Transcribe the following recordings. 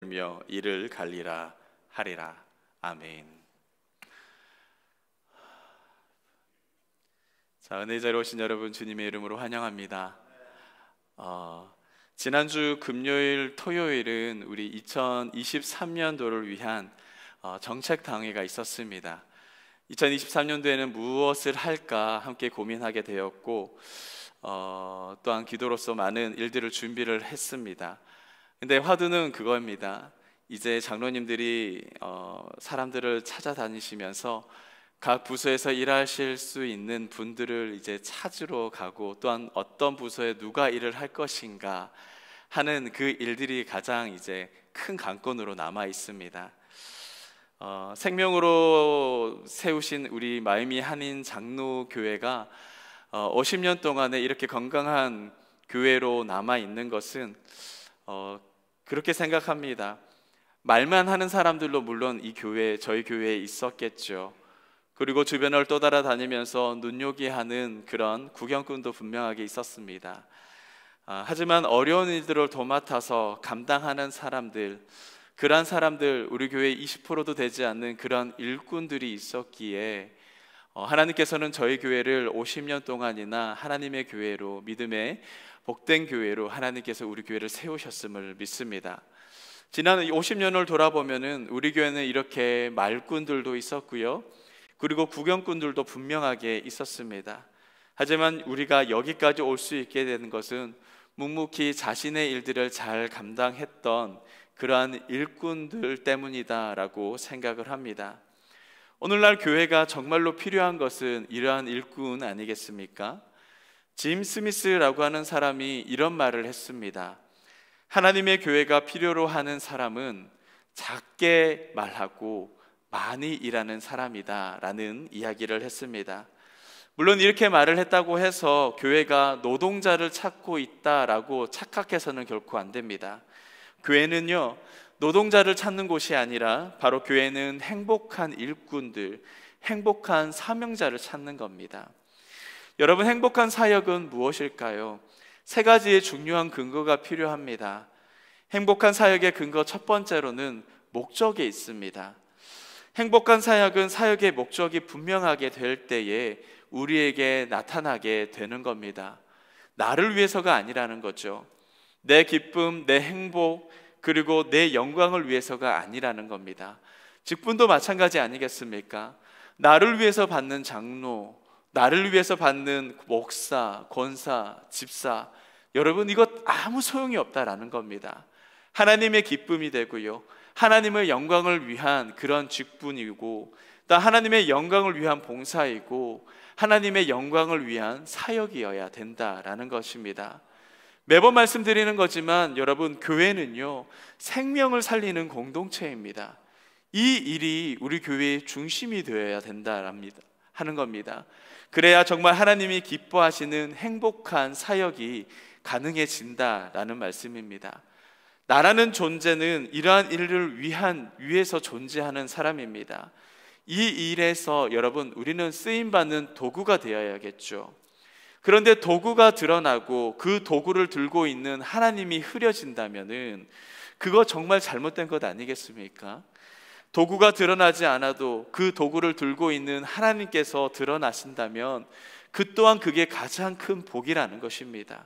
돌며 이를 갈리라 하리라. 아멘. 자, 은혜 자리에 오신 여러분 주님의 이름으로 환영합니다. 지난주 금요일, 토요일은 우리 2023년도를 위한 정책 당회가 있었습니다. 2023년도에는 무엇을 할까 함께 고민하게 되었고 또한 기도로서 많은 일들을 준비를 했습니다. 근데 화두는 그겁니다. 이제 장로님들이 사람들을 찾아다니시면서 각 부서에서 일하실 수 있는 분들을 이제 찾으러 가고, 또한 어떤 부서에 누가 일을 할 것인가 하는 그 일들이 가장 이제 큰 관건으로 남아 있습니다. 생명으로 세우신 우리 마이미 한인 장로교회가 50년 동안에 이렇게 건강한 교회로 남아 있는 것은 그렇게 생각합니다. 말만 하는 사람들로 물론 이 교회, 저희 교회에 있었겠죠. 그리고 주변을 또 따라다니면서 눈요기하는 그런 구경꾼도 분명하게 있었습니다. 하지만 어려운 일들을 도맡아서 감당하는 사람들, 그러한 사람들, 우리 교회 20%도 되지 않는 그런 일꾼들이 있었기에 하나님께서는 저희 교회를 50년 동안이나 하나님의 교회로, 믿음의 복된 교회로 하나님께서 우리 교회를 세우셨음을 믿습니다. 지난 50년을 돌아보면은 우리 교회는 이렇게 말꾼들도 있었고요, 그리고 구경꾼들도 분명하게 있었습니다. 하지만 우리가 여기까지 올 수 있게 되는 것은 묵묵히 자신의 일들을 잘 감당했던 그러한 일꾼들 때문이다라고 생각을 합니다. 오늘날 교회가 정말로 필요한 것은 이러한 일꾼 아니겠습니까? 짐 스미스라고 하는 사람이 이런 말을 했습니다. 하나님의 교회가 필요로 하는 사람은 작게 말하고 많이 일하는 사람이다 라는 이야기를 했습니다. 물론 이렇게 말을 했다고 해서 교회가 노동자를 찾고 있다라고 착각해서는 결코 안 됩니다. 교회는요, 노동자를 찾는 곳이 아니라 바로 교회는 행복한 일꾼들, 행복한 사명자를 찾는 겁니다. 여러분, 행복한 사역은 무엇일까요? 세 가지의 중요한 근거가 필요합니다. 행복한 사역의 근거 첫 번째로는 목적에 있습니다. 행복한 사역은 사역의 목적이 분명하게 될 때에 우리에게 나타나게 되는 겁니다. 나를 위해서가 아니라는 거죠. 내 기쁨, 내 행복, 그리고 내 영광을 위해서가 아니라는 겁니다. 직분도 마찬가지 아니겠습니까? 나를 위해서 받는 장로, 나를 위해서 받는 목사, 권사, 집사, 여러분 이것 아무 소용이 없다라는 겁니다. 하나님의 기쁨이 되고요, 하나님의 영광을 위한 그런 직분이고, 또 하나님의 영광을 위한 봉사이고, 하나님의 영광을 위한 사역이어야 된다라는 것입니다. 매번 말씀드리는 거지만 여러분, 교회는요, 생명을 살리는 공동체입니다. 이 일이 우리 교회의 중심이 되어야 된다랍니다 하는 겁니다. 그래야 정말 하나님이 기뻐하시는 행복한 사역이 가능해진다라는 말씀입니다. 나라는 존재는 이러한 일을 위해서 존재하는 사람입니다. 이 일에서 여러분, 우리는 쓰임받는 도구가 되어야겠죠. 그런데 도구가 드러나고 그 도구를 들고 있는 하나님이 흐려진다면은 그거 정말 잘못된 것 아니겠습니까? 도구가 드러나지 않아도 그 도구를 들고 있는 하나님께서 드러나신다면 그 또한 그게 가장 큰 복이라는 것입니다.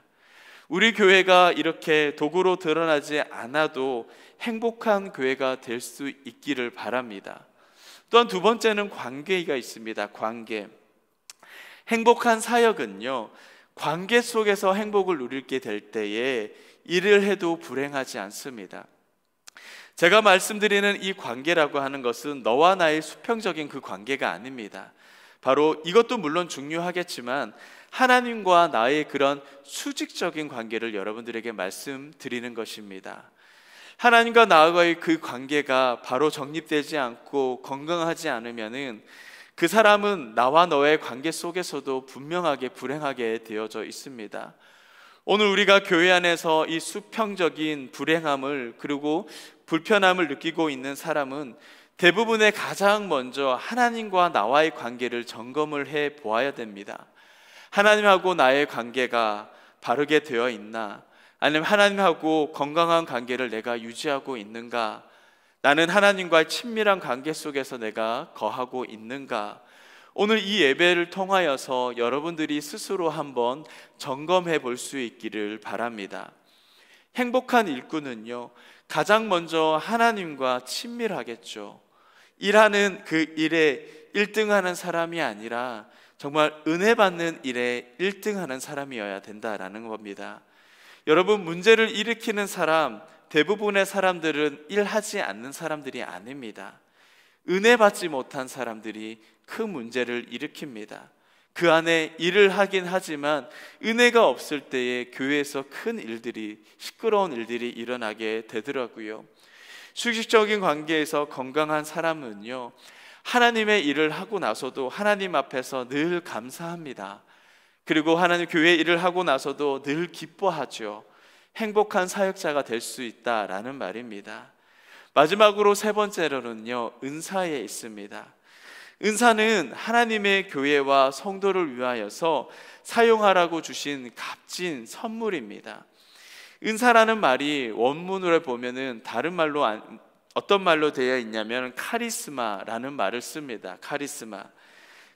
우리 교회가 이렇게 도구로 드러나지 않아도 행복한 교회가 될 수 있기를 바랍니다. 또한 두 번째는 관계가 있습니다. 관계. 행복한 사역은요, 관계 속에서 행복을 누리게 될 때에 일을 해도 불행하지 않습니다. 제가 말씀드리는 이 관계라고 하는 것은 너와 나의 수평적인 그 관계가 아닙니다. 바로 이것도 물론 중요하겠지만 하나님과 나의 그런 수직적인 관계를 여러분들에게 말씀드리는 것입니다. 하나님과 나와의 그 관계가 바로 정립되지 않고 건강하지 않으면은 그 사람은 나와 너의 관계 속에서도 분명하게 불행하게 되어져 있습니다. 오늘 우리가 교회 안에서 이 수평적인 불행함을, 그리고 불편함을 느끼고 있는 사람은 대부분의 가장 먼저 하나님과 나와의 관계를 점검을 해 보아야 됩니다. 하나님하고 나의 관계가 바르게 되어 있나? 아니면 하나님하고 건강한 관계를 내가 유지하고 있는가? 나는 하나님과의 친밀한 관계 속에서 내가 거하고 있는가? 오늘 이 예배를 통하여서 여러분들이 스스로 한번 점검해 볼 수 있기를 바랍니다. 행복한 일꾼은요, 가장 먼저 하나님과 친밀하겠죠. 일하는 그 일에 1등하는 사람이 아니라 정말 은혜 받는 일에 1등하는 사람이어야 된다라는 겁니다. 여러분, 문제를 일으키는 사람, 대부분의 사람들은 일하지 않는 사람들이 아닙니다. 은혜 받지 못한 사람들이 큰 문제를 일으킵니다. 그 안에 일을 하긴 하지만 은혜가 없을 때에 교회에서 큰 일들이, 시끄러운 일들이 일어나게 되더라고요. 수직적인 관계에서 건강한 사람은요, 하나님의 일을 하고 나서도 하나님 앞에서 늘 감사합니다. 그리고 하나님 교회 일을 하고 나서도 늘 기뻐하죠. 행복한 사역자가 될 수 있다라는 말입니다. 마지막으로 세 번째로는요, 은사에 있습니다. 은사는 하나님의 교회와 성도를 위하여서 사용하라고 주신 값진 선물입니다. 은사라는 말이 원문으로 보면은 다른 말로 어떤 말로 되어 있냐면 카리스마라는 말을 씁니다.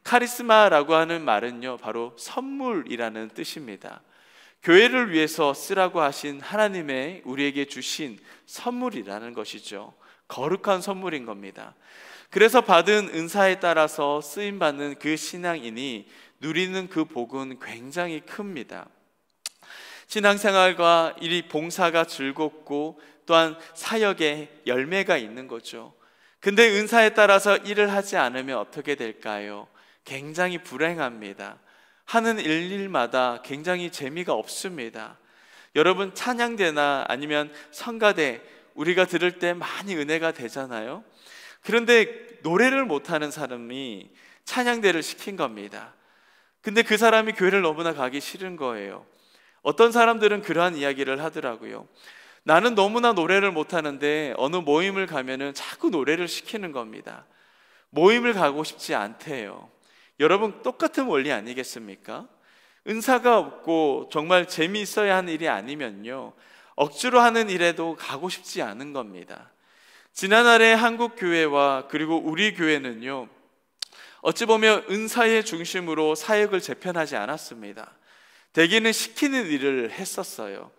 카리스마라고 하는 말은요, 바로 선물이라는 뜻입니다. 교회를 위해서 쓰라고 하신 하나님의 우리에게 주신 선물이라는 것이죠. 거룩한 선물인 겁니다. 그래서 받은 은사에 따라서 쓰임받는 그 신앙인이 누리는 그 복은 굉장히 큽니다. 신앙생활과 이 봉사가 즐겁고 또한 사역에 열매가 있는 거죠. 근데 은사에 따라서 일을 하지 않으면 어떻게 될까요? 굉장히 불행합니다. 하는 일마다 굉장히 재미가 없습니다. 여러분, 찬양대나 아니면 성가대 우리가 들을 때 많이 은혜가 되잖아요. 그런데 노래를 못하는 사람이 찬양대를 시킨 겁니다. 근데 그 사람이 교회를 너무나 가기 싫은 거예요. 어떤 사람들은 그러한 이야기를 하더라고요. 나는 너무나 노래를 못하는데 어느 모임을 가면은 자꾸 노래를 시키는 겁니다. 모임을 가고 싶지 않대요. 여러분, 똑같은 원리 아니겠습니까? 은사가 없고 정말 재미있어야 하는 일이 아니면요, 억지로 하는 일에도 가고 싶지 않은 겁니다. 지난날의 한국 교회와 그리고 우리 교회는요, 어찌 보면 은사의 중심으로 사역을 재편하지 않았습니다. 대개는 시키는 일을 했었어요.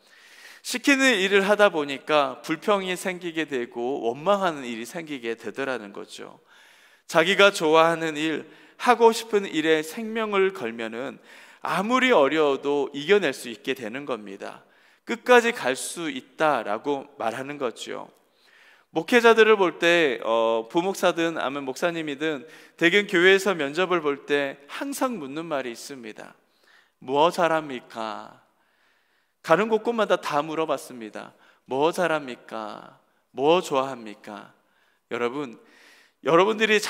시키는 일을 하다 보니까 불평이 생기게 되고 원망하는 일이 생기게 되더라는 거죠. 자기가 좋아하는 일, 하고 싶은 일에 생명을 걸면은 아무리 어려워도 이겨낼 수 있게 되는 겁니다. 끝까지 갈 수 있다라고 말하는 거죠. 목회자들을 볼 때 부목사든 아니면 목사님이든 대개 교회에서 면접을 볼 때 항상 묻는 말이 있습니다. 뭐 잘합니까? 가는 곳곳마다 다 물어봤습니다. 뭐 잘합니까? 뭐 좋아합니까? 여러분들이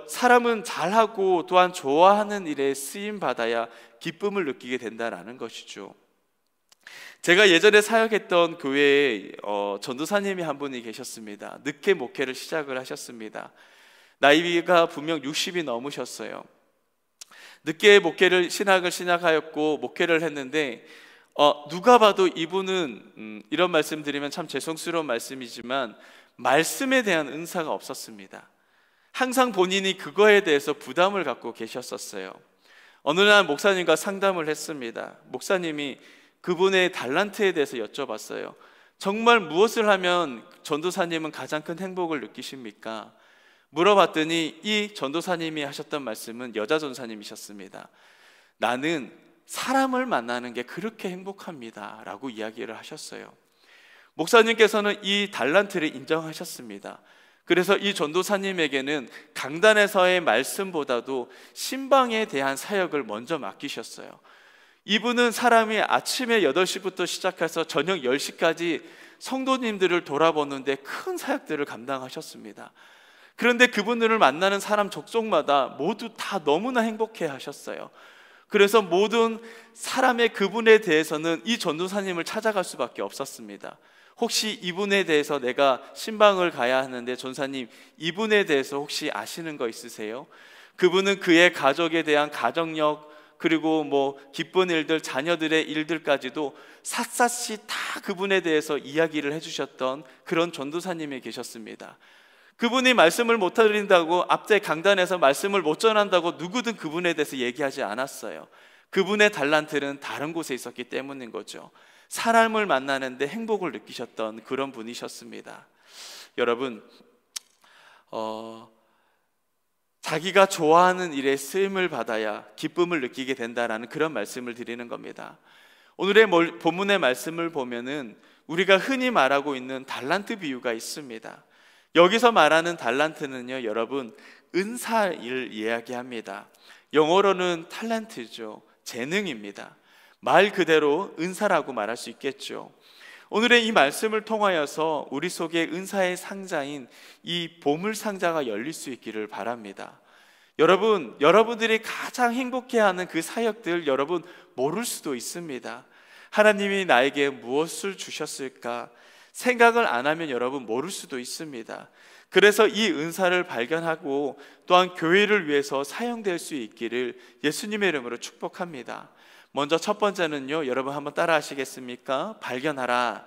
사람은 잘하고 또한 좋아하는 일에 쓰임 받아야 기쁨을 느끼게 된다라는 것이죠. 제가 예전에 사역했던 교회에 전도사님이 한 분이 계셨습니다. 늦게 목회를 시작을 하셨습니다. 나이가 분명 60이 넘으셨어요. 늦게 신학을 시작하였고 목회를 했는데 누가 봐도 이분은 이런 말씀 드리면 참 죄송스러운 말씀이지만 말씀에 대한 은사가 없었습니다. 항상 본인이 그거에 대해서 부담을 갖고 계셨었어요. 어느 날 목사님과 상담을 했습니다. 목사님이 그분의 달란트에 대해서 여쭤봤어요. 정말 무엇을 하면 전도사님은 가장 큰 행복을 느끼십니까? 물어봤더니 이 전도사님이 하셨던 말씀은 여자 전사님이셨습니다. 나는 사람을 만나는 게 그렇게 행복합니다 라고 이야기를 하셨어요. 목사님께서는 이 달란트를 인정하셨습니다. 그래서 이 전도사님에게는 강단에서의 말씀보다도 신방에 대한 사역을 먼저 맡기셨어요. 이분은 사람이 아침에 8시부터 시작해서 저녁 10시까지 성도님들을 돌아보는데 큰 사역들을 감당하셨습니다. 그런데 그분들을 만나는 사람 족속마다 모두 다 너무나 행복해 하셨어요. 그래서 모든 사람의 그분에 대해서는 이 전도사님을 찾아갈 수밖에 없었습니다. 혹시 이분에 대해서 내가 신방을 가야 하는데 전사님 이분에 대해서 혹시 아시는 거 있으세요? 그분은 그의 가족에 대한 가정력, 그리고 뭐 기쁜 일들, 자녀들의 일들까지도 샅샅이 다 그분에 대해서 이야기를 해주셨던 그런 전도사님이 계셨습니다. 그분이 말씀을 못 드린다고, 앞에 강단에서 말씀을 못 전한다고 누구든 그분에 대해서 얘기하지 않았어요. 그분의 달란트는 다른 곳에 있었기 때문인 거죠. 사람을 만나는데 행복을 느끼셨던 그런 분이셨습니다. 여러분, 자기가 좋아하는 일에 쓰임을 받아야 기쁨을 느끼게 된다라는 그런 말씀을 드리는 겁니다. 오늘의 본문의 말씀을 보면은 우리가 흔히 말하고 있는 달란트 비유가 있습니다. 여기서 말하는 달란트는요, 여러분, 은사를 이야기합니다. 영어로는 탤런트죠. 재능입니다. 말 그대로 은사라고 말할 수 있겠죠. 오늘의 이 말씀을 통하여서 우리 속에 은사의 상자인 이 보물 상자가 열릴 수 있기를 바랍니다. 여러분, 여러분들이 가장 행복해하는 그 사역들 여러분 모를 수도 있습니다. 하나님이 나에게 무엇을 주셨을까 생각을 안 하면 여러분 모를 수도 있습니다. 그래서 이 은사를 발견하고 또한 교회를 위해서 사용될 수 있기를 예수님의 이름으로 축복합니다. 먼저 첫 번째는요, 여러분 한번 따라 하시겠습니까? 발견하라.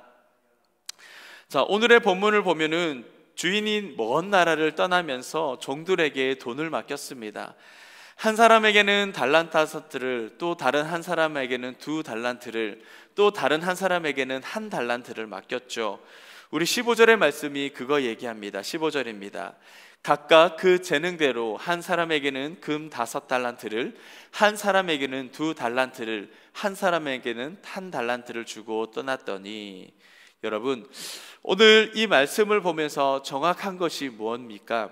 자, 오늘의 본문을 보면은 주인이 먼 나라를 떠나면서 종들에게 돈을 맡겼습니다. 한 사람에게는 달란트를, 또 다른 한 사람에게는 2달란트를, 또 다른 한 사람에게는 1달란트를 맡겼죠. 우리 15절의 말씀이 그거 얘기합니다. 15절입니다. 각각 그 재능대로 한 사람에게는 금 5달란트를, 한 사람에게는 2달란트를, 한 사람에게는 1달란트를 주고 떠났더니, 여러분, 오늘 이 말씀을 보면서 정확한 것이 무엇입니까?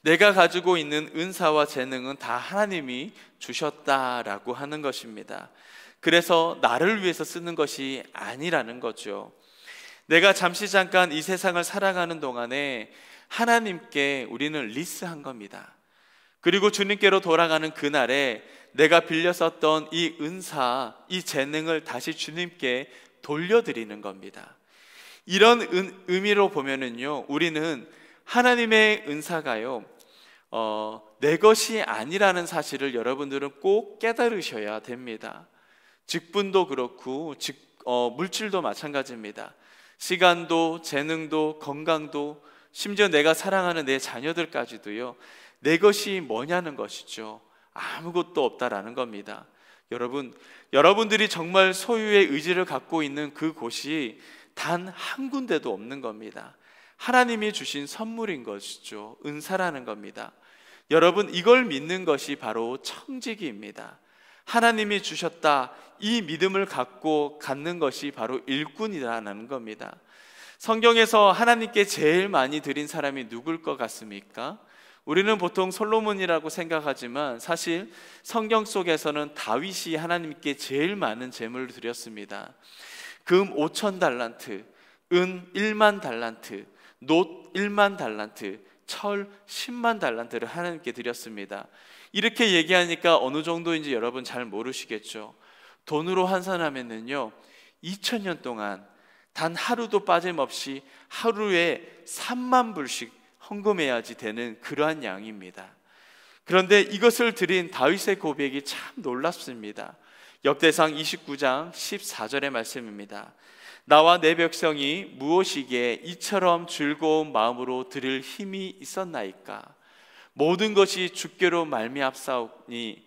내가 가지고 있는 은사와 재능은 다 하나님이 주셨다라고 하는 것입니다. 그래서 나를 위해서 쓰는 것이 아니라는 거죠. 내가 잠시 잠깐 이 세상을 살아가는 동안에 하나님께 우리는 리스한 겁니다. 그리고 주님께로 돌아가는 그날에 내가 빌려 썼던 이 은사, 이 재능을 다시 주님께 돌려드리는 겁니다. 이런 의미로 보면은요, 우리는 하나님의 은사가요, 내 것이 아니라는 사실을 여러분들은 꼭 깨달으셔야 됩니다. 직분도 그렇고 물질도 마찬가지입니다. 시간도, 재능도, 건강도, 심지어 내가 사랑하는 내 자녀들까지도요, 내 것이 뭐냐는 것이죠. 아무것도 없다라는 겁니다. 여러분, 여러분들이 정말 소유의 의지를 갖고 있는 그곳이 단 한 군데도 없는 겁니다. 하나님이 주신 선물인 것이죠. 은사라는 겁니다. 여러분, 이걸 믿는 것이 바로 청지기입니다. 하나님이 주셨다, 이 믿음을 갖는 것이 바로 일꾼이라는 겁니다. 성경에서 하나님께 제일 많이 드린 사람이 누굴 것 같습니까? 우리는 보통 솔로몬이라고 생각하지만 사실 성경 속에서는 다윗이 하나님께 제일 많은 제물을 드렸습니다. 금 5,000달란트, 은 1만 달란트, 놋 1만 달란트, 철 10만 달란트를 하나님께 드렸습니다. 이렇게 얘기하니까 어느 정도인지 여러분 잘 모르시겠죠. 돈으로 환산하면은요, 2000년 동안 단 하루도 빠짐없이 하루에 3만 불씩 헌금해야지 되는 그러한 양입니다. 그런데 이것을 드린 다윗의 고백이 참 놀랍습니다. 역대상 29장 14절의 말씀입니다. 나와 내 백성이 무엇이기에 이처럼 즐거운 마음으로 드릴 힘이 있었나이까? 모든 것이 주께로 말미암았사오니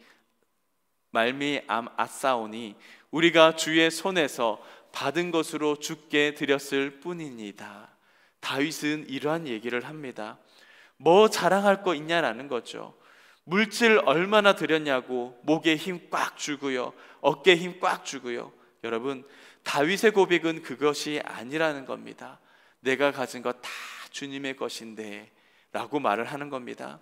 우리가 주의 손에서 받은 것으로 주께 드렸을 뿐입니다. 다윗은 이러한 얘기를 합니다. 뭐 자랑할 거 있냐라는 거죠. 물질 얼마나 드렸냐고 목에 힘 꽉 주고요, 어깨에 힘 꽉 주고요. 여러분, 다윗의 고백은 그것이 아니라는 겁니다. 내가 가진 것 다 주님의 것인데 라고 말을 하는 겁니다.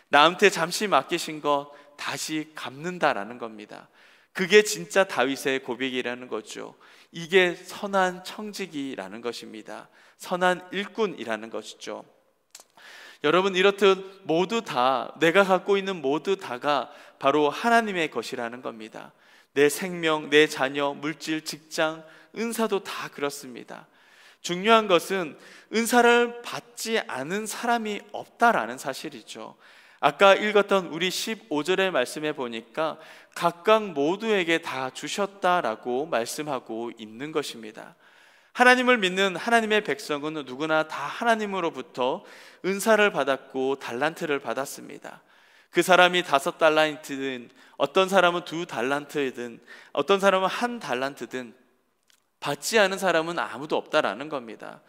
나한테 잠시 맡기신 것 다시 갚는다라는 겁니다. 그게 진짜 다윗의 고백이라는 거죠. 이게 선한 청지기라는 것입니다. 선한 일꾼이라는 것이죠. 여러분, 이렇듯 모두 다, 내가 갖고 있는 모두 다가 바로 하나님의 것이라는 겁니다. 내 생명, 내 자녀, 물질, 직장, 은사도 다 그렇습니다. 중요한 것은 은사를 받지 않은 사람이 없다라는 사실이죠. 아까 읽었던 우리 15절의 말씀에 보니까 각각 모두에게 다 주셨다라고 말씀하고 있는 것입니다. 하나님을 믿는 하나님의 백성은 누구나 다 하나님으로부터 은사를 받았고 달란트를 받았습니다. 그 사람이 5달란트든 어떤 사람은 2달란트든 어떤 사람은 1달란트든 받지 않은 사람은 아무도 없다라는 겁니다.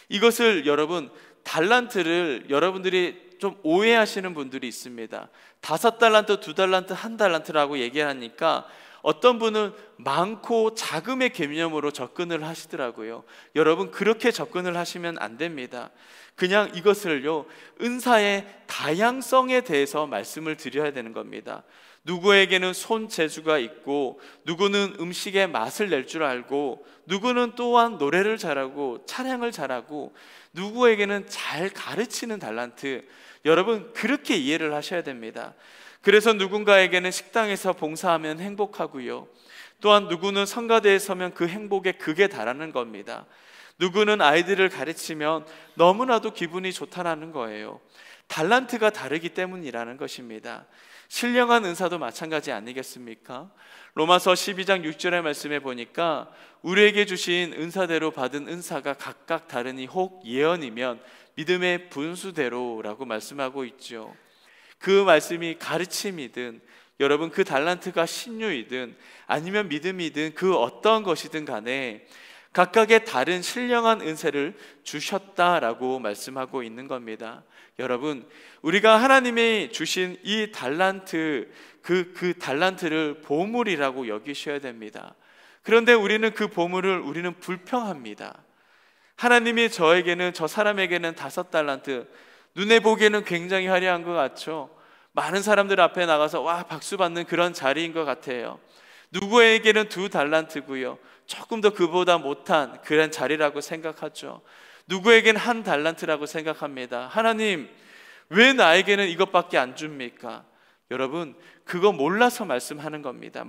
이것을 여러분, 달란트를 여러분들이 좀 오해하시는 분들이 있습니다. 5달란트, 2달란트, 1달란트라고 얘기하니까 어떤 분은 많고 자금의 개념으로 접근을 하시더라고요. 여러분, 그렇게 접근을 하시면 안 됩니다. 그냥 이것을요, 은사의 다양성에 대해서 말씀을 드려야 되는 겁니다. 누구에게는 손재주가 있고, 누구는 음식의 맛을 낼 줄 알고, 누구는 또한 노래를 잘하고 찬양을 잘하고, 누구에게는 잘 가르치는 달란트, 여러분 그렇게 이해를 하셔야 됩니다. 그래서 누군가에게는 식당에서 봉사하면 행복하고요, 또한 누구는 성가대에 서면 그 행복에 극에 달하는 겁니다. 누구는 아이들을 가르치면 너무나도 기분이 좋다라는 거예요. 달란트가 다르기 때문이라는 것입니다. 신령한 은사도 마찬가지 아니겠습니까? 로마서 12장 6절의 말씀에 보니까 우리에게 주신 은사대로 받은 은사가 각각 다르니 혹 예언이면 믿음의 분수대로라고 말씀하고 있죠. 그 말씀이 가르침이든 여러분 그 달란트가 신유이든 아니면 믿음이든 그 어떤 것이든 간에 각각의 다른 신령한 은혜를 주셨다라고 말씀하고 있는 겁니다. 여러분, 우리가 하나님이 주신 이 달란트, 그 달란트를 보물이라고 여기셔야 됩니다. 그런데 우리는 그 보물을 우리는 불평합니다. 하나님이 저에게는, 저 사람에게는 5달란트, 눈에 보기에는 굉장히 화려한 것 같죠. 많은 사람들 앞에 나가서 와 박수 받는 그런 자리인 것 같아요. 누구에게는 2달란트고요, 조금 더 그보다 못한 그런 자리라고 생각하죠. 누구에게는 1달란트라고 생각합니다. 하나님, 왜 나에게는 이것밖에 안 줍니까? 여러분, 그거 몰라서 말하는 겁니다.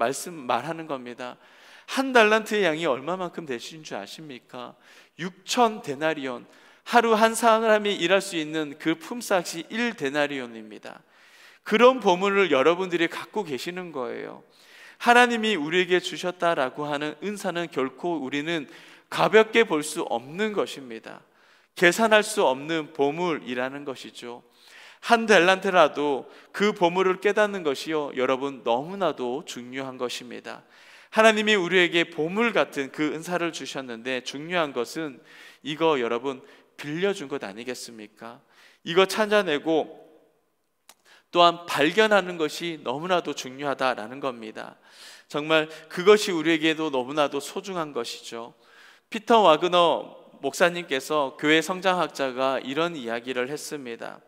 1달란트의 양이 얼마만큼 되신 줄 아십니까? 6,000데나리온, 하루 한 사람이 일할 수 있는 그 품삯이 1데나리온입니다. 그런 보물을 여러분들이 갖고 계시는 거예요. 하나님이 우리에게 주셨다라고 하는 은사는 결코 우리는 가볍게 볼 수 없는 것입니다. 계산할 수 없는 보물이라는 것이죠. 1달란트라도 그 보물을 깨닫는 것이요, 여러분 너무나도 중요한 것입니다. 하나님이 우리에게 보물 같은 그 은사를 주셨는데 중요한 것은 이거 여러분 빌려준 것 아니겠습니까? 이거 찾아내고 또한 발견하는 것이 너무나도 중요하다라는 겁니다. 정말 그것이 우리에게도 너무나도 소중한 것이죠. 피터 와그너 목사님께서 교회 성장학자가 이런 이야기를 했습니다.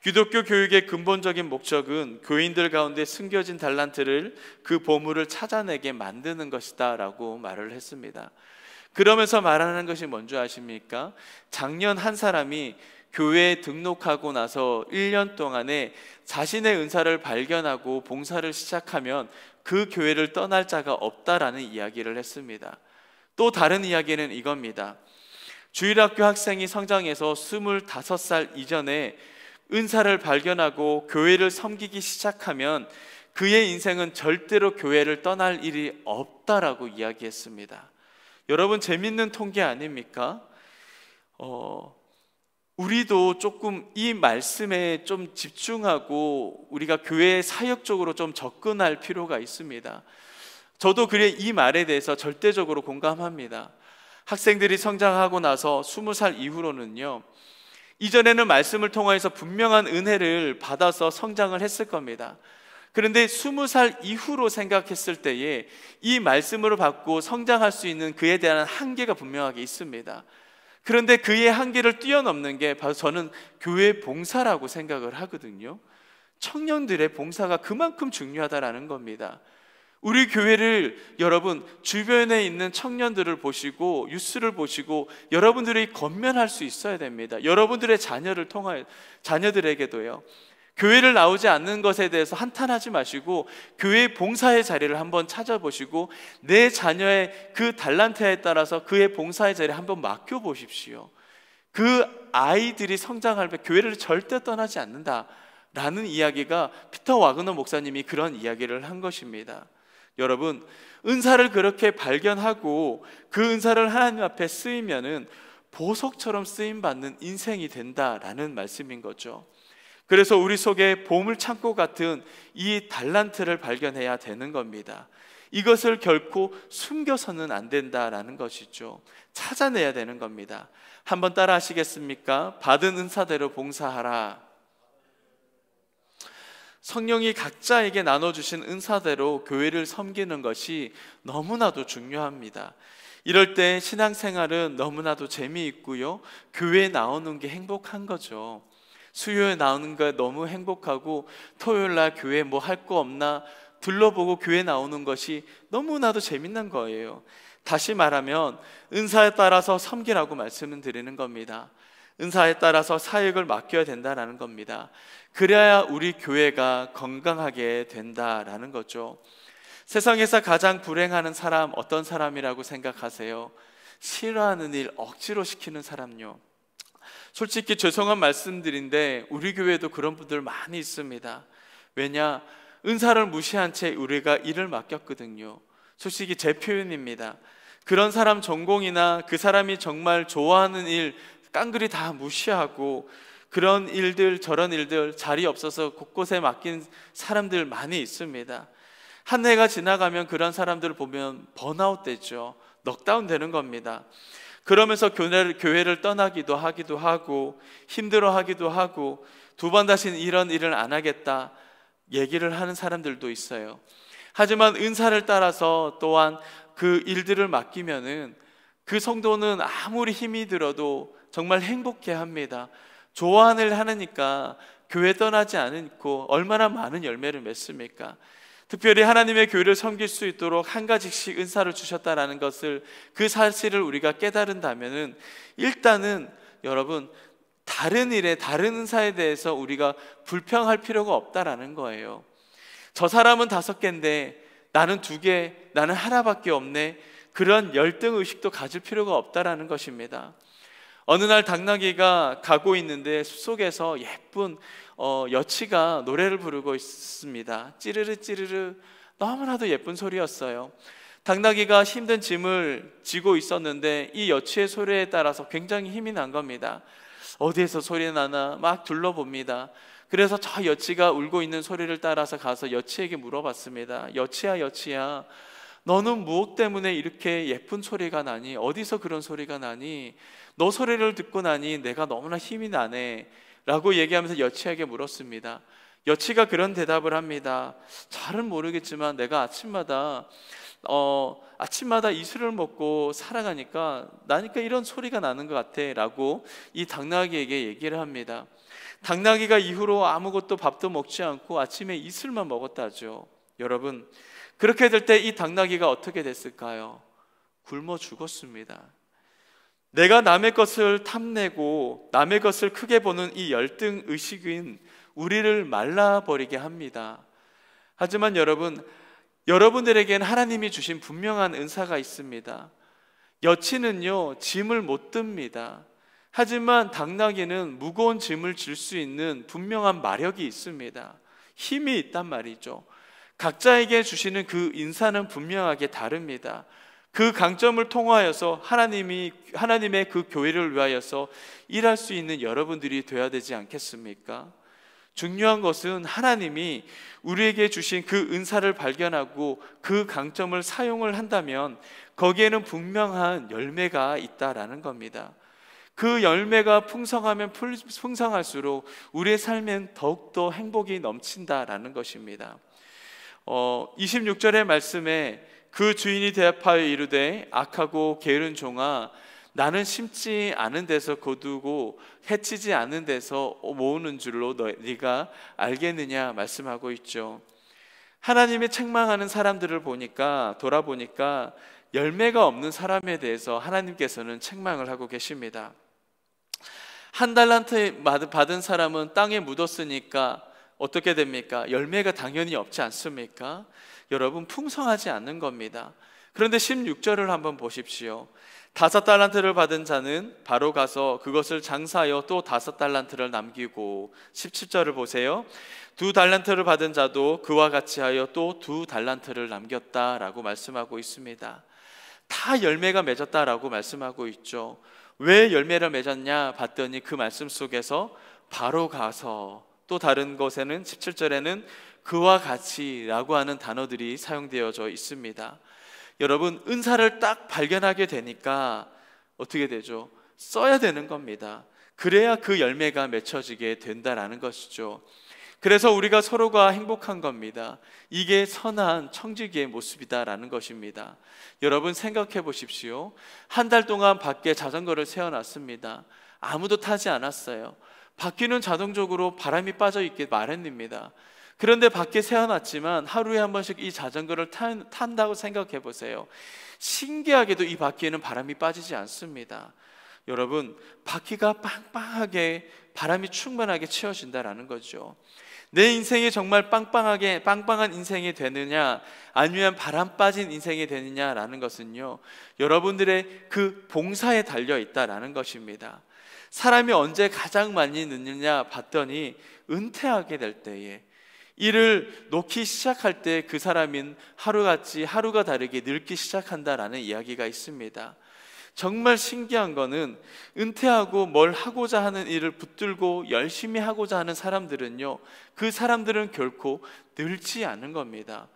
기독교 교육의 근본적인 목적은 교인들 가운데 숨겨진 달란트를, 그 보물을 찾아내게 만드는 것이다 라고 말을 했습니다. 그러면서 말하는 것이 뭔지 아십니까? 작년 한 사람이 교회에 등록하고 나서 1년 동안에 자신의 은사를 발견하고 봉사를 시작하면 그 교회를 떠날 자가 없다라는 이야기를 했습니다. 또 다른 이야기는 이겁니다. 주일학교 학생이 성장해서 25살 이전에 은사를 발견하고 교회를 섬기기 시작하면 그의 인생은 절대로 교회를 떠날 일이 없다라고 이야기했습니다. 여러분, 재밌는 통계 아닙니까? 우리도 조금 이 말씀에 좀 집중하고 우리가 교회 사역적으로 좀 접근할 필요가 있습니다. 저도 그래 이 말에 대해서 절대적으로 공감합니다. 학생들이 성장하고 나서 20살 이후로는요, 이전에는 말씀을 통해서 분명한 은혜를 받아서 성장을 했을 겁니다. 그런데 20살 이후로 생각했을 때에 이 말씀으로 받고 성장할 수 있는 그에 대한 한계가 분명하게 있습니다. 그런데 그의 한계를 뛰어넘는 게 바로 저는 교회 봉사라고 생각을 하거든요. 청년들의 봉사가 그만큼 중요하다라는 겁니다. 우리 교회를 여러분 주변에 있는 청년들을 보시고 뉴스를 보시고 여러분들이 건면할 수 있어야 됩니다. 여러분들의 자녀들에게도요, 교회를 나오지 않는 것에 대해서 한탄하지 마시고 교회 봉사의 자리를 한번 찾아보시고 내 자녀의 그 달란트에 따라서 그의 봉사의 자리를 한번 맡겨보십시오. 그 아이들이 성장할 때 교회를 절대 떠나지 않는다 라는 이야기가 피터 와그너 목사님이 그런 이야기를 한 것입니다. 여러분, 은사를 그렇게 발견하고 그 은사를 하나님 앞에 쓰이면은 보석처럼 쓰임받는 인생이 된다라는 말씀인 거죠. 그래서 우리 속에 보물 창고 같은 이 달란트를 발견해야 되는 겁니다. 이것을 결코 숨겨서는 안 된다라는 것이죠. 찾아내야 되는 겁니다. 한번 따라 하시겠습니까? 받은 은사대로 봉사하라. 성령이 각자에게 나눠주신 은사대로 교회를 섬기는 것이 너무나도 중요합니다. 이럴 때 신앙생활은 너무나도 재미있고요, 교회에 나오는 게 행복한 거죠. 수요일에 나오는 거 너무 행복하고, 토요일날 교회 뭐 할 거 없나 둘러보고 교회 나오는 것이 너무나도 재밌는 거예요. 다시 말하면 은사에 따라서 섬기라고 말씀을 드리는 겁니다. 은사에 따라서 사역을 맡겨야 된다는 겁니다. 그래야 우리 교회가 건강하게 된다라는 거죠. 세상에서 가장 불행하는 사람 어떤 사람이라고 생각하세요? 싫어하는 일 억지로 시키는 사람요. 솔직히 죄송한 말씀들인데 우리 교회도 그런 분들 많이 있습니다. 왜냐? 은사를 무시한 채 우리가 일을 맡겼거든요. 솔직히 제 표현입니다. 그런 사람 전공이나 그 사람이 정말 좋아하는 일 깡그리 다 무시하고, 그런 일들 저런 일들 자리 없어서 곳곳에 맡긴 사람들 많이 있습니다. 한 해가 지나가면 그런 사람들을 보면 번아웃 되죠. 넉다운 되는 겁니다. 그러면서 교회를 떠나기도 하고 힘들어하기도 하고, 두 번 다시는 이런 일을 안 하겠다 얘기를 하는 사람들도 있어요. 하지만 은사를 따라서 또한 그 일들을 맡기면은 그 성도는 아무리 힘이 들어도 정말 행복해합니다. 좋아하는 일 하니까 교회 떠나지 않고 얼마나 많은 열매를 맺습니까? 특별히 하나님의 교회를 섬길 수 있도록 한 가지씩 은사를 주셨다라는 것을, 그 사실을 우리가 깨달은다면은 일단은 여러분, 다른 일에 다른 은사에 대해서 우리가 불평할 필요가 없다라는 거예요. 저 사람은 5개인데 나는 2개, 나는 하나밖에 없네. 그런 열등 의식도 가질 필요가 없다라는 것입니다. 어느 날 당나귀가 가고 있는데 숲속에서 예쁜 여치가 노래를 부르고 있습니다. 찌르르 찌르르, 너무나도 예쁜 소리였어요. 당나귀가 힘든 짐을 지고 있었는데 이 여치의 소리에 따라서 굉장히 힘이 난 겁니다. 어디에서 소리 나나 막 둘러봅니다. 그래서 저 여치가 울고 있는 소리를 따라서 가서 여치에게 물어봤습니다. 여치야, 여치야, 너는 무엇 때문에 이렇게 예쁜 소리가 나니? 어디서 그런 소리가 나니? 너 소리를 듣고 나니 내가 너무나 힘이 나네 라고 얘기하면서 여치에게 물었습니다. 여치가 그런 대답을 합니다. 잘은 모르겠지만 내가 아침마다 이슬을 먹고 살아가니까 이런 소리가 나는 것 같아 라고 이 당나귀에게 얘기를 합니다. 당나귀가 이후로 아무것도 밥도 먹지 않고 아침에 이슬만 먹었다죠. 여러분, 그렇게 될 때 이 당나귀가 어떻게 됐을까요? 굶어 죽었습니다. 내가 남의 것을 탐내고 남의 것을 크게 보는 이 열등 의식은 우리를 말라버리게 합니다. 하지만 여러분들에게는 하나님이 주신 분명한 은사가 있습니다. 여치는요, 짐을 못 듭니다. 하지만 당나귀는 무거운 짐을 질 수 있는 분명한 마력이 있습니다. 힘이 있단 말이죠. 각자에게 주시는 그 인사는 분명하게 다릅니다. 그 강점을 통하여서 하나님의 그 교회를 위하여서 일할 수 있는 여러분들이 되어야 되지 않겠습니까? 중요한 것은 하나님이 우리에게 주신 그 은사를 발견하고 그 강점을 사용을 한다면 거기에는 분명한 열매가 있다라는 겁니다. 그 열매가 풍성하면 풍성할수록 우리의 삶엔 더욱더 행복이 넘친다라는 것입니다. 26절의 말씀에 그 주인이 대답하여 이르되 악하고 게으른 종아, 나는 심지 않은 데서 거두고 해치지 않은 데서 모으는 줄로 네가 알겠느냐 말씀하고 있죠. 하나님의 책망하는 사람들을 돌아보니까 열매가 없는 사람에 대해서 하나님께서는 책망을 하고 계십니다. 한 달란트 받은 사람은 땅에 묻었으니까 어떻게 됩니까? 열매가 당연히 없지 않습니까? 여러분, 풍성하지 않는 겁니다. 그런데 16절을 한번 보십시오. 5달란트를 받은 자는 바로 가서 그것을 장사하여 또 5달란트를 남기고, 17절을 보세요. 2달란트를 받은 자도 그와 같이 하여 또 2달란트를 남겼다라고 말씀하고 있습니다. 다 열매가 맺었다라고 말씀하고 있죠. 왜 열매를 맺었냐 봤더니 그 말씀 속에서 바로 가서, 또 다른 곳에는 17절에는 그와 같이라고 하는 단어들이 사용되어져 있습니다. 여러분, 은사를 딱 발견하게 되니까 어떻게 되죠? 써야 되는 겁니다. 그래야 그 열매가 맺혀지게 된다라는 것이죠. 그래서 우리가 서로가 행복한 겁니다. 이게 선한 청지기의 모습이다라는 것입니다. 여러분, 생각해 보십시오. 한 달 동안 밖에 자전거를 세워놨습니다. 아무도 타지 않았어요. 바퀴는 자동적으로 바람이 빠져 있기 마련입니다. 그런데 밖에 세워놨지만 하루에 한 번씩 이 자전거를 탄다고 생각해 보세요. 신기하게도 이 바퀴에는 바람이 빠지지 않습니다. 여러분, 바퀴가 빵빵하게, 바람이 충분하게 채워진다라는 거죠. 내 인생이 정말 빵빵한 인생이 되느냐, 아니면 바람 빠진 인생이 되느냐라는 것은요, 여러분들의 그 봉사에 달려 있다라는 것입니다. 사람이 언제 가장 많이 늦느냐 봤더니 은퇴하게 될 때에, 일을 놓기 시작할 때 그 사람은 하루가 다르게 늙기 시작한다라는 이야기가 있습니다. 정말 신기한 거는 은퇴하고 뭘 하고자 하는 일을 붙들고 열심히 하고자 하는 사람들은요, 그 사람들은 결코 늙지 않은 겁니다.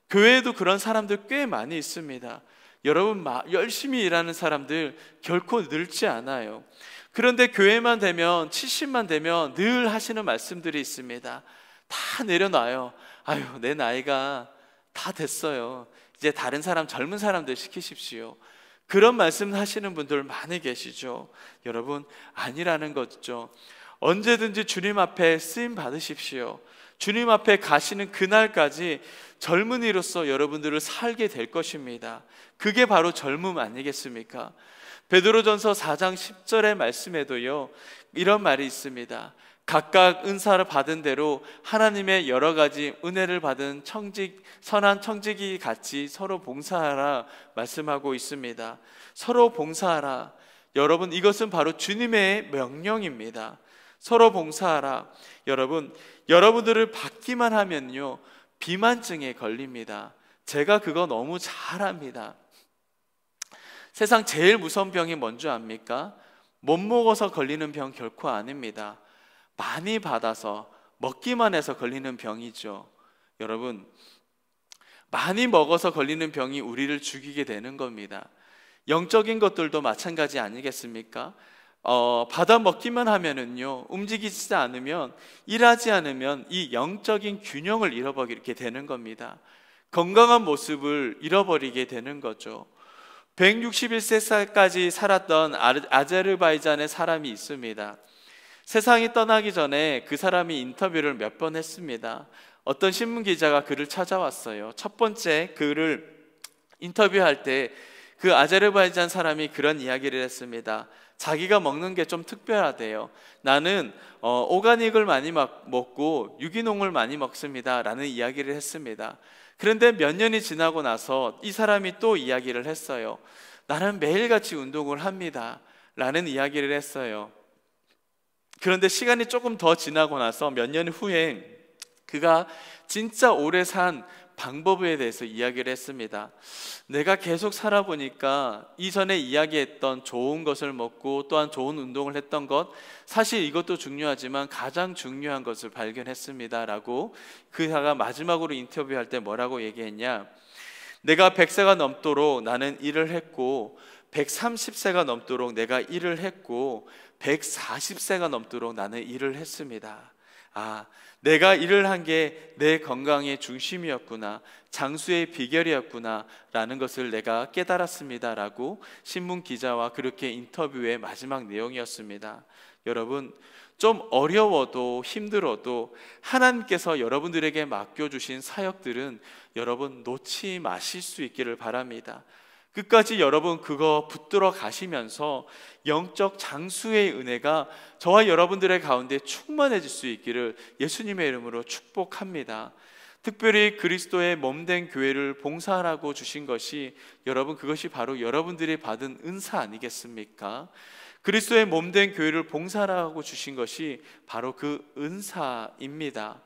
교회에도 그런 사람들 꽤 많이 있습니다. 여러분, 열심히 일하는 사람들 결코 늙지 않아요. 그런데 교회만 되면, 70만 되면 늘 하시는 말씀들이 있습니다. 다 내려놔요. 아유, 내 나이가 다 됐어요. 이제 다른 사람, 젊은 사람들 시키십시오. 그런 말씀 하시는 분들 많이 계시죠. 여러분, 아니라는 거죠. 언제든지 주님 앞에 쓰임 받으십시오. 주님 앞에 가시는 그날까지 젊은이로서 여러분들을 살게 될 것입니다. 그게 바로 젊음 아니겠습니까? 베드로전서 4장 10절의 말씀에도요, 이런 말이 있습니다. 각각 은사를 받은 대로 하나님의 여러 가지 은혜를 받은 선한 청지기 같이 서로 봉사하라 말씀하고 있습니다. 서로 봉사하라. 여러분, 이것은 바로 주님의 명령입니다. 서로 봉사하라. 여러분들을 받기만 하면요, 비만증에 걸립니다. 제가 그거 너무 잘 압니다. 세상 제일 무서운 병이 뭔지 압니까? 못 먹어서 걸리는 병 결코 아닙니다. 많이 받아서 먹기만 해서 걸리는 병이죠. 여러분, 많이 먹어서 걸리는 병이 우리를 죽이게 되는 겁니다. 영적인 것들도 마찬가지 아니겠습니까? 받아 먹기만 하면은요, 움직이지 않으면, 일하지 않으면 이 영적인 균형을 잃어버리게 되는 겁니다. 건강한 모습을 잃어버리게 되는 거죠. 161세까지 살았던 아제르바이잔의 사람이 있습니다. 세상이 떠나기 전에 그 사람이 인터뷰를 몇 번 했습니다. 어떤 신문 기자가 그를 찾아왔어요. 첫 번째 그를 인터뷰할 때 그 아제르바이잔 사람이 그런 이야기를 했습니다. 자기가 먹는 게 좀 특별하대요. 나는 오가닉을 많이 먹고 유기농을 많이 먹습니다 라는 이야기를 했습니다. 그런데 몇 년이 지나고 나서 이 사람이 또 이야기를 했어요. 나는 매일같이 운동을 합니다 라는 이야기를 했어요. 그런데 시간이 조금 더 지나고 나서 몇 년 후에 그가 진짜 오래 산 방법에 대해서 이야기를 했습니다. 내가 계속 살아보니까 이전에 이야기했던 좋은 것을 먹고 또한 좋은 운동을 했던 것, 사실 이것도 중요하지만 가장 중요한 것을 발견했습니다 라고 그가 마지막으로 인터뷰할 때 뭐라고 얘기했냐, 내가 100세가 넘도록 나는 일을 했고 130세가 넘도록 내가 일을 했고 140세가 넘도록 나는 일을 했습니다. 내가 일을 한 게 내 건강의 중심이었구나, 장수의 비결이었구나 라는 것을 내가 깨달았습니다 라고 신문 기자와 그렇게 인터뷰의 마지막 내용이었습니다. 여러분, 좀 어려워도 힘들어도 하나님께서 여러분들에게 맡겨주신 사역들은 여러분 놓지 마실 수 있기를 바랍니다. 끝까지 여러분 그거 붙들어 가시면서 영적 장수의 은혜가 저와 여러분들의 가운데 충만해질 수 있기를 예수님의 이름으로 축복합니다. 특별히 그리스도의 몸된 교회를 봉사하라고 주신 것이, 여러분, 그것이 바로 여러분들이 받은 은사 아니겠습니까? 그리스도의 몸된 교회를 봉사하라고 주신 것이 바로 그 은사입니다.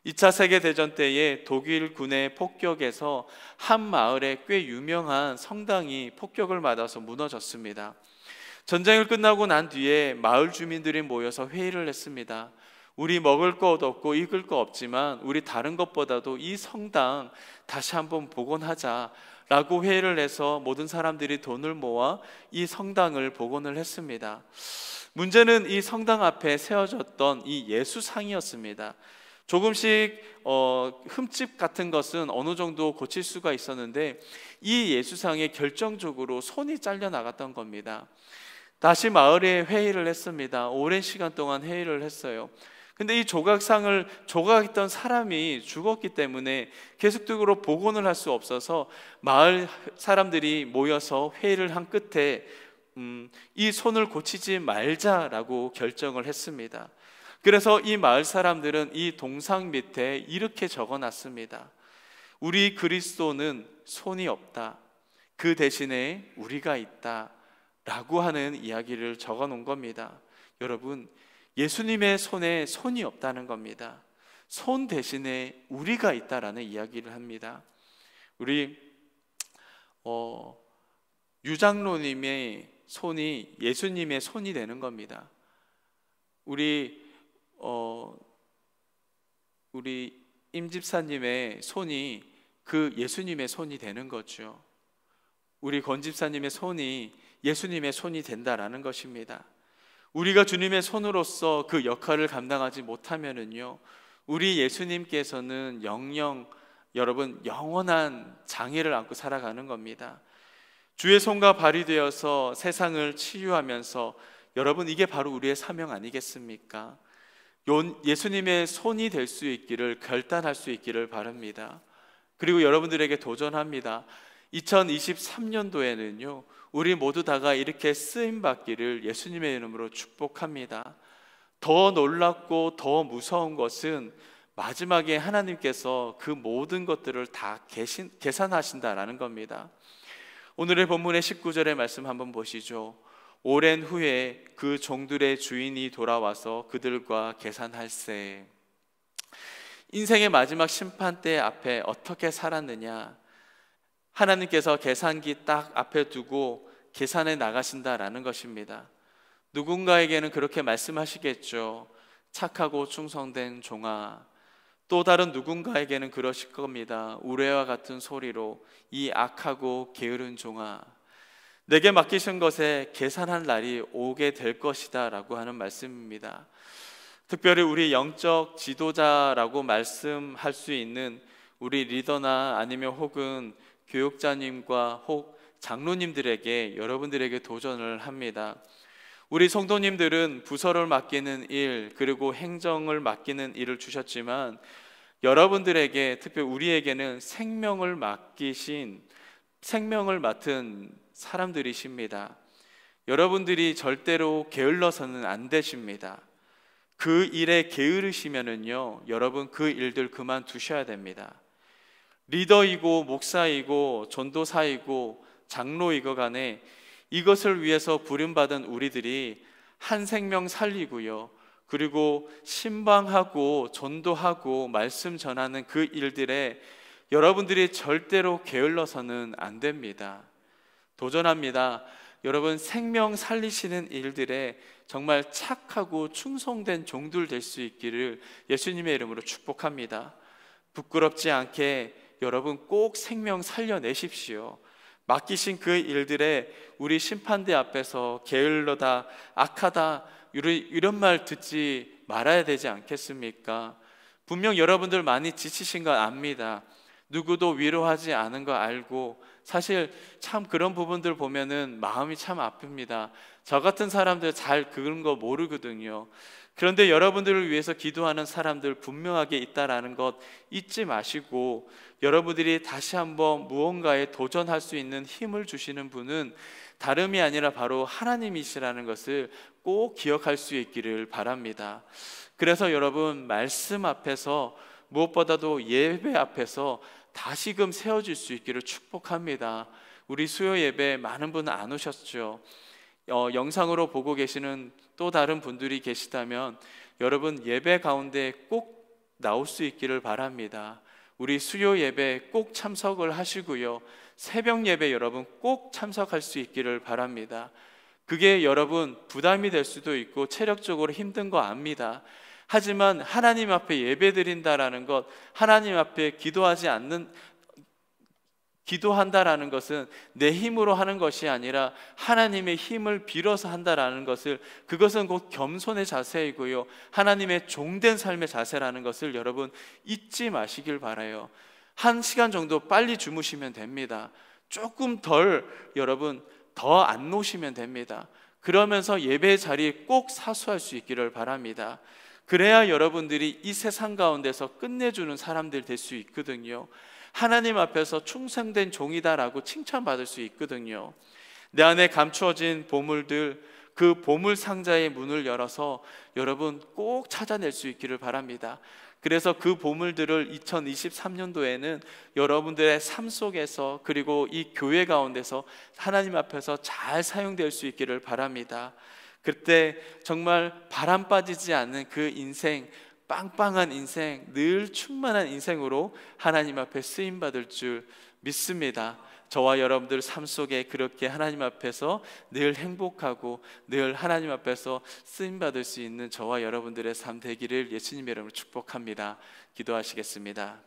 2차 세계대전 때에 독일 군의 폭격에서 한 마을에 꽤 유명한 성당이 폭격을 맞아서 무너졌습니다. 전쟁을 끝나고 난 뒤에 마을 주민들이 모여서 회의를 했습니다. 우리 먹을 것 없고 입을 것 없지만 우리 다른 것보다도 이 성당 다시 한번 복원하자라고 회의를 해서 모든 사람들이 돈을 모아 이 성당을 복원을 했습니다. 문제는 이 성당 앞에 세워졌던 이 예수상이었습니다. 조금씩 흠집 같은 것은 어느 정도 고칠 수가 있었는데 이 예수상에 결정적으로 손이 잘려 나갔던 겁니다. 다시 마을에 회의를 했습니다. 오랜 시간 동안 회의를 했어요. 근데 이 조각상을 조각했던 사람이 죽었기 때문에 계속적으로 복원을 할 수 없어서 마을 사람들이 모여서 회의를 한 끝에 이 손을 고치지 말자라고 결정을 했습니다. 그래서 이 마을 사람들은 이 동상 밑에 이렇게 적어놨습니다. 우리 그리스도는 손이 없다. 그 대신에 우리가 있다. 라고 하는 이야기를 적어 놓은 겁니다. 여러분, 예수님의 손에 손이 없다는 겁니다. 손 대신에 우리가 있다라는 이야기를 합니다. 우리 유장로님의 손이 예수님의 손이 되는 겁니다. 우리 임 집사님의 손이 그 예수님의 손이 되는 거죠. 우리 권 집사님의 손이 예수님의 손이 된다라는 것입니다. 우리가 주님의 손으로서 그 역할을 감당하지 못하면은요, 우리 예수님께서는 여러분 영원한 장애를 안고 살아가는 겁니다. 주의 손과 발이 되어서 세상을 치유하면서, 여러분, 이게 바로 우리의 사명 아니겠습니까? 예수님의 손이 될 수 있기를, 결단할 수 있기를 바랍니다. 그리고 여러분들에게 도전합니다. 2023년도에는요 우리 모두 다가 이렇게 쓰임받기를 예수님의 이름으로 축복합니다. 더 놀랍고 더 무서운 것은 마지막에 하나님께서 그 모든 것들을 다 계산하신다라는 겁니다. 오늘의 본문의 19절의 말씀 한번 보시죠. 오랜 후에 그 종들의 주인이 돌아와서 그들과 계산할세. 인생의 마지막 심판대 앞에 어떻게 살았느냐, 하나님께서 계산기 딱 앞에 두고 계산해 나가신다라는 것입니다. 누군가에게는 그렇게 말씀하시겠죠. 착하고 충성된 종아. 또 다른 누군가에게는 그러실 겁니다. 우레와 같은 소리로 이 악하고 게으른 종아, 내게 맡기신 것에 계산할 날이 오게 될 것이다 라고 하는 말씀입니다. 특별히 우리 영적 지도자라고 말씀할 수 있는 우리 리더나 아니면 혹은 교육자님과 혹 장로님들에게, 여러분들에게 도전을 합니다. 우리 성도님들은 부서를 맡기는 일, 그리고 행정을 맡기는 일을 주셨지만 여러분들에게, 특히 우리에게는 생명을 맡은 사람들이십니다. 여러분들이 절대로 게을러서는 안 되십니다. 그 일에 게으르시면은요, 여러분 그 일들 그만두셔야 됩니다. 리더이고 목사이고 전도사이고 장로이고 간에 이것을 위해서 부름받은 우리들이 한 생명 살리고요, 그리고 신방하고 전도하고 말씀 전하는 그 일들에 여러분들이 절대로 게을러서는 안 됩니다. 도전합니다. 여러분, 생명 살리시는 일들에 정말 착하고 충성된 종들 될 수 있기를 예수님의 이름으로 축복합니다. 부끄럽지 않게 여러분 꼭 생명 살려내십시오. 맡기신 그 일들에 우리 심판대 앞에서 게을러다, 악하다 이런 말 듣지 말아야 되지 않겠습니까? 분명 여러분들 많이 지치신 거 압니다. 누구도 위로하지 않은 거 알고, 사실 참 그런 부분들 보면은 마음이 참 아픕니다. 저 같은 사람들 잘 그런 거 모르거든요. 그런데 여러분들을 위해서 기도하는 사람들 분명하게 있다라는 것 잊지 마시고, 여러분들이 다시 한번 무언가에 도전할 수 있는 힘을 주시는 분은 다름이 아니라 바로 하나님이시라는 것을 꼭 기억할 수 있기를 바랍니다. 그래서 여러분, 말씀 앞에서 무엇보다도 예배 앞에서 다시금 세워질 수 있기를 축복합니다. 우리 수요 예배 많은 분 안 오셨죠? 영상으로 보고 계시는 또 다른 분들이 계시다면 여러분 예배 가운데 꼭 나올 수 있기를 바랍니다. 우리 수요 예배 꼭 참석을 하시고요. 새벽 예배 여러분 꼭 참석할 수 있기를 바랍니다. 그게 여러분 부담이 될 수도 있고 체력적으로 힘든 거 압니다. 하지만 하나님 앞에 예배 드린다라는 것, 하나님 앞에 기도한다라는 것은 내 힘으로 하는 것이 아니라 하나님의 힘을 빌어서 한다라는 것을, 그것은 곧 겸손의 자세이고요, 하나님의 종된 삶의 자세라는 것을 여러분 잊지 마시길 바라요. 1시간 정도 빨리 주무시면 됩니다. 조금 덜 여러분 더 안 놓으시면 됩니다. 그러면서 예배 자리에 꼭 사수할 수 있기를 바랍니다. 그래야 여러분들이 이 세상 가운데서 끝내주는 사람들 될 수 있거든요. 하나님 앞에서 충성된 종이다라고 칭찬받을 수 있거든요. 내 안에 감추어진 보물들, 그 보물 상자의 문을 열어서 여러분 꼭 찾아낼 수 있기를 바랍니다. 그래서 그 보물들을 2023년도에는 여러분들의 삶 속에서, 그리고 이 교회 가운데서 하나님 앞에서 잘 사용될 수 있기를 바랍니다. 그때 정말 바람 빠지지 않는 그 인생, 빵빵한 인생, 늘 충만한 인생으로 하나님 앞에 쓰임받을 줄 믿습니다. 저와 여러분들 삶 속에 그렇게 하나님 앞에서 늘 행복하고 늘 하나님 앞에서 쓰임받을 수 있는 저와 여러분들의 삶 되기를 예수님의 이름으로 축복합니다. 기도하시겠습니다.